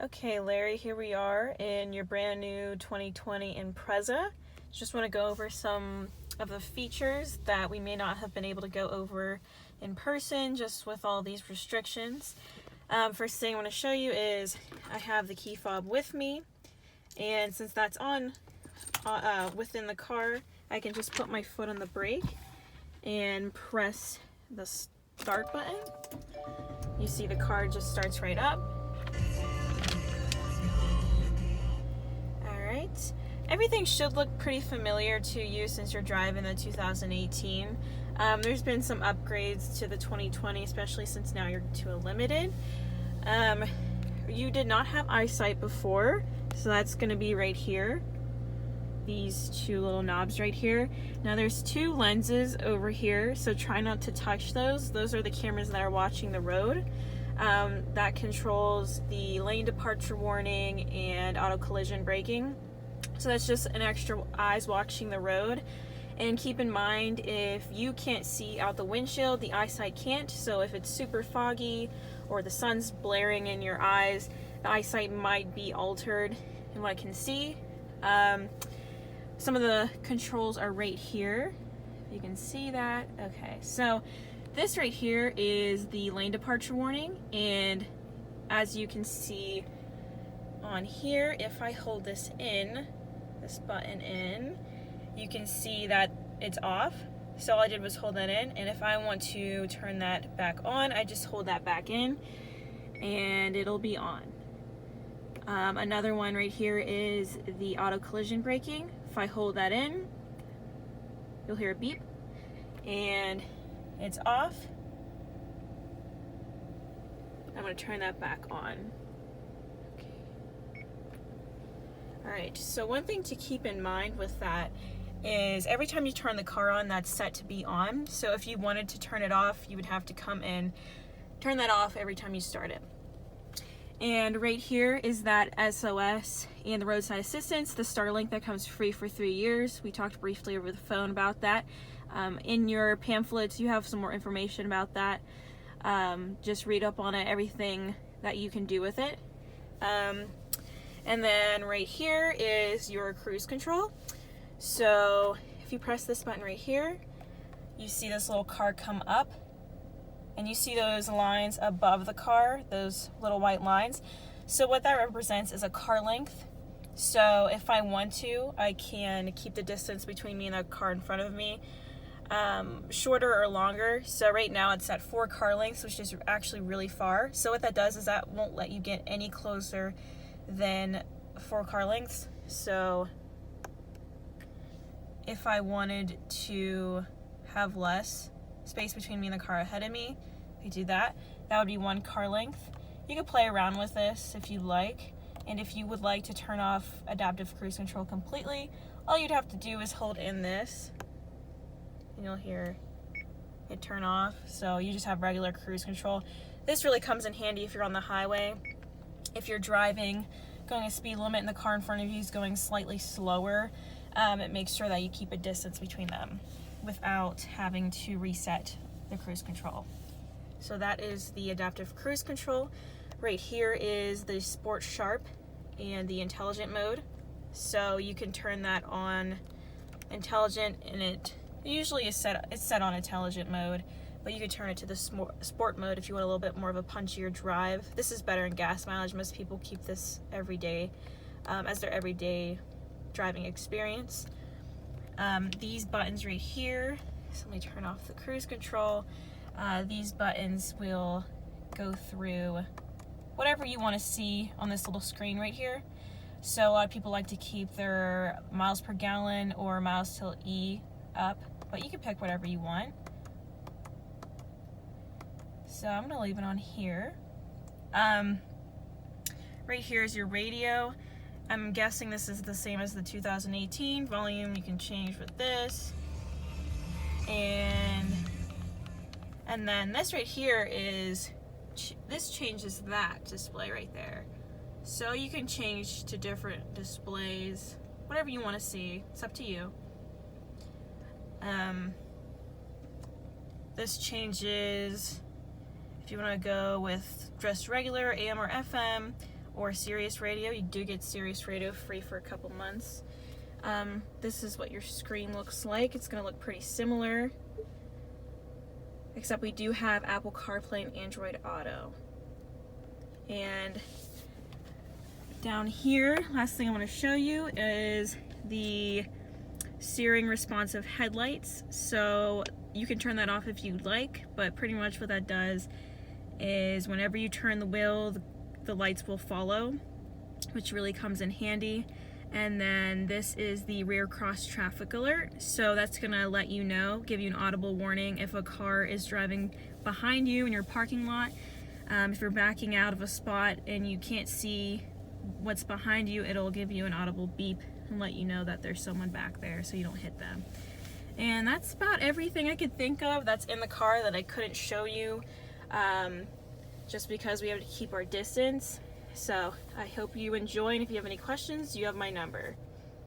Okay, Larry, here we are in your brand new 2020 Impreza. Just want to go over some of the features that we may not have been able to go over in person just with all these restrictions. First thing I want to show you is I have the key fob with me, and since that's on within the car, I can just put my foot on the brake and press the start button. You see the car just starts right up. Alright, everything should look pretty familiar to you since you're driving the 2018. There's been some upgrades to the 2020, especially since now you're to a limited. You did not have EyeSight before, so that's going to be right here. These two little knobs right here. Now there's two lenses over here, so try not to touch those. Those are the cameras that are watching the road. That controls the lane departure warning and auto collision braking. So that's just an extra eyes watching the road. And keep in mind, if you can't see out the windshield, the EyeSight can't. So if it's super foggy or the sun's blaring in your eyes, the EyeSight might be altered in what I can see. Some of the controls are right here. You can see that. Okay, so this right here is the lane departure warning, and as you can see on here, if I hold this button in, you can see that it's off. So all I did was hold that in, and if I want to turn that back on, I just hold that back in and it'll be on. Another one right here is the auto collision braking. If I hold that in, you'll hear a beep and it's off. I'm going to turn that back on. Okay. Alright, so one thing to keep in mind with that is every time you turn the car on, that's set to be on. So if you wanted to turn it off, you would have to come in, turn that off every time you start it. And right here is that SOS and the roadside assistance, the Starlink that comes free for 3 years. We talked briefly over the phone about that. In your pamphlets, you have some more information about that. Just read up on it, everything that you can do with it. And then right here is your cruise control. So if you press this button right here, you see this little car come up. And you see those lines above the car, those little white lines. So what that represents is a car length. So if I want to, I can keep the distance between me and the car in front of me shorter or longer. So right now it's at 4 car lengths, which is actually really far. So what that does is that won't let you get any closer than 4 car lengths. So if I wanted to have less space between me and the car ahead of me, I do that. That would be 1 car length. You can play around with this if you'd like, and if you would like to turn off adaptive cruise control completely, all you'd have to do is hold in this and you'll hear it turn off. So you just have regular cruise control. This really comes in handy if you're on the highway. If you're driving, going a speed limit and the car in front of you is going slightly slower, it makes sure that you keep a distance between them without having to reset the cruise control. So that is the adaptive cruise control. Right here is the Sport Sharp and the intelligent mode. So you can turn that on intelligent, and it usually is set on intelligent mode, but you could turn it to the sport mode if you want a little bit more of a punchier drive. This is better in gas mileage. Most people keep this every day as their everyday driving experience. These buttons right here, so let me turn off the cruise control. These buttons will go through whatever you want to see on this little screen right here. So a lot of people like to keep their miles per gallon or miles till E up, but you can pick whatever you want. So I'm going to leave it on here. Right here is your radio. I'm guessing this is the same as the 2018 volume. You can change with this. And then this right here is, this changes that display right there. So you can change to different displays, whatever you want to see. It's up to you. This changes if you want to go with just regular AM or FM, or Sirius Radio. You do get Sirius Radio free for a couple months. This is what your screen looks like. It's going to look pretty similar, except we do have Apple CarPlay and Android Auto. And down here, last thing I want to show you is the steering responsive headlights. So you can turn that off if you'd like, but pretty much what that does is whenever you turn the wheel, the lights will follow, which really comes in handy. And then this is the rear cross traffic alert. So that's gonna let you know, give you an audible warning if a car is driving behind you in your parking lot. If you're backing out of a spot and you can't see what's behind you, it'll give you an audible beep and let you know that there's someone back there so you don't hit them. And that's about everything I could think of that's in the car that I couldn't show you, just because we have to keep our distance. So I hope you enjoy, and if you have any questions, you have my number.